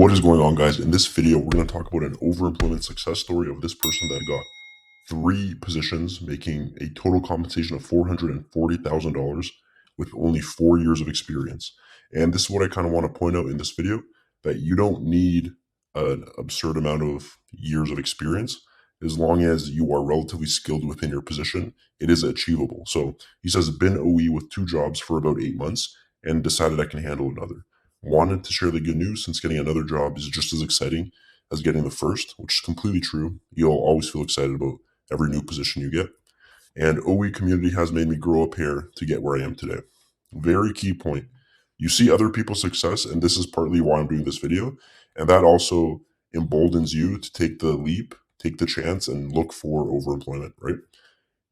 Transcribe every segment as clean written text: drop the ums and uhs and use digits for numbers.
What is going on, guys? In this video, we're going to talk about an overemployment success story of this person that got 3 positions, making a total compensation of $440,000 with only 4 years of experience. And this is what I kind of want to point out in this video, that you don't need an absurd amount of years of experience. As long as you are relatively skilled within your position, it is achievable. So he says, been OE with 2 jobs for about 8 months and decided I can handle another. Wanted to share the good news since getting another job is just as exciting as getting the first, which is completely true. You'll always feel excited about every new position you get. And OE community has made me grow up here to get where I am today. Very key point. You see other people's success, and this is partly why I'm doing this video. And that also emboldens you to take the leap, take the chance, and look for overemployment, right?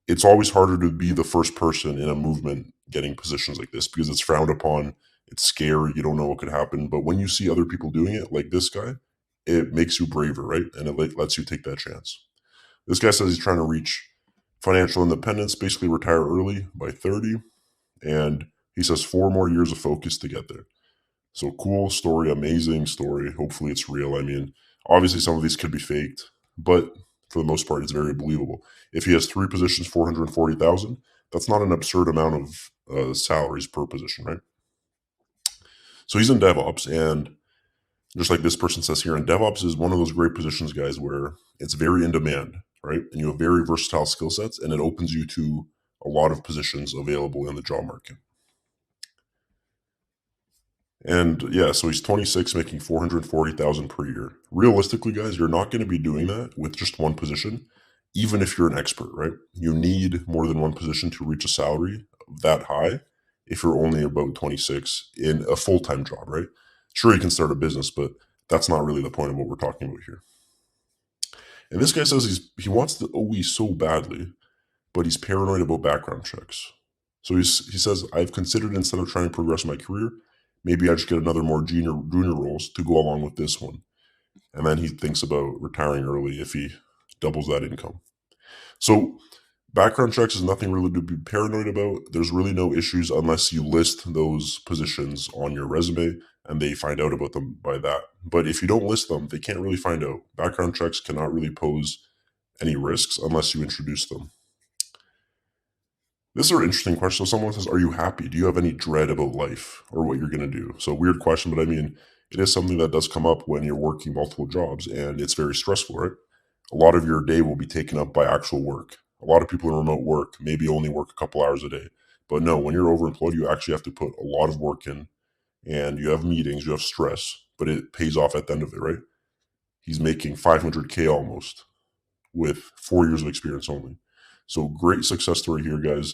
It's always harder to be the first person in a movement getting positions like this because it's frowned upon. It's scary. You don't know what could happen. But when you see other people doing it, like this guy, it makes you braver, right? And it lets you take that chance. This guy says he's trying to reach financial independence, basically retire early by 30. And he says 4 more years of focus to get there. So cool story, amazing story. Hopefully it's real. I mean, obviously some of these could be faked, but for the most part, it's very believable. If he has 3 positions, 440,000, that's not an absurd amount of salaries per position, right? So he's in DevOps, and just like this person says here, and DevOps is one of those great positions, guys, where it's very in demand, right? And you have very versatile skill sets, and it opens you to a lot of positions available in the job market. And yeah, so he's 26, making 440,000 per year. Realistically, guys, you're not going to be doing that with just one position, even if you're an expert, right? You need more than one position to reach a salary that high if you're only about 26 in a full-time job, right? Sure, you can start a business, but that's not really the point of what we're talking about here. And this guy says he wants the OE so badly, but he's paranoid about background checks. So he says, I've considered, instead of trying to progress my career, maybe I just get another more junior roles to go along with this one. And then he thinks about retiring early if he doubles that income. So background checks is nothing really to be paranoid about. There's really no issues unless you list those positions on your resume and they find out about them by that. But if you don't list them, they can't really find out. Background checks cannot really pose any risks unless you introduce them. This is an interesting question. So someone says, are you happy? Do you have any dread about life or what you're going to do? So weird question, but I mean, it is something that does come up when you're working multiple jobs, and it's very stressful, right? A lot of your day will be taken up by actual work. A lot of people in remote work maybe only work a couple hours a day. But no, when you're overemployed, you actually have to put a lot of work in, and you have meetings, you have stress, but it pays off at the end of it, right? He's making 500K almost with 4 years of experience only. So great success story here, guys.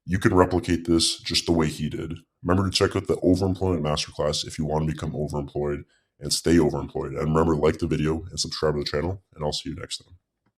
You can replicate this just the way he did. Remember to check out the Overemployment Masterclass if you want to become overemployed and stay overemployed. And remember, like the video and subscribe to the channel, and I'll see you next time.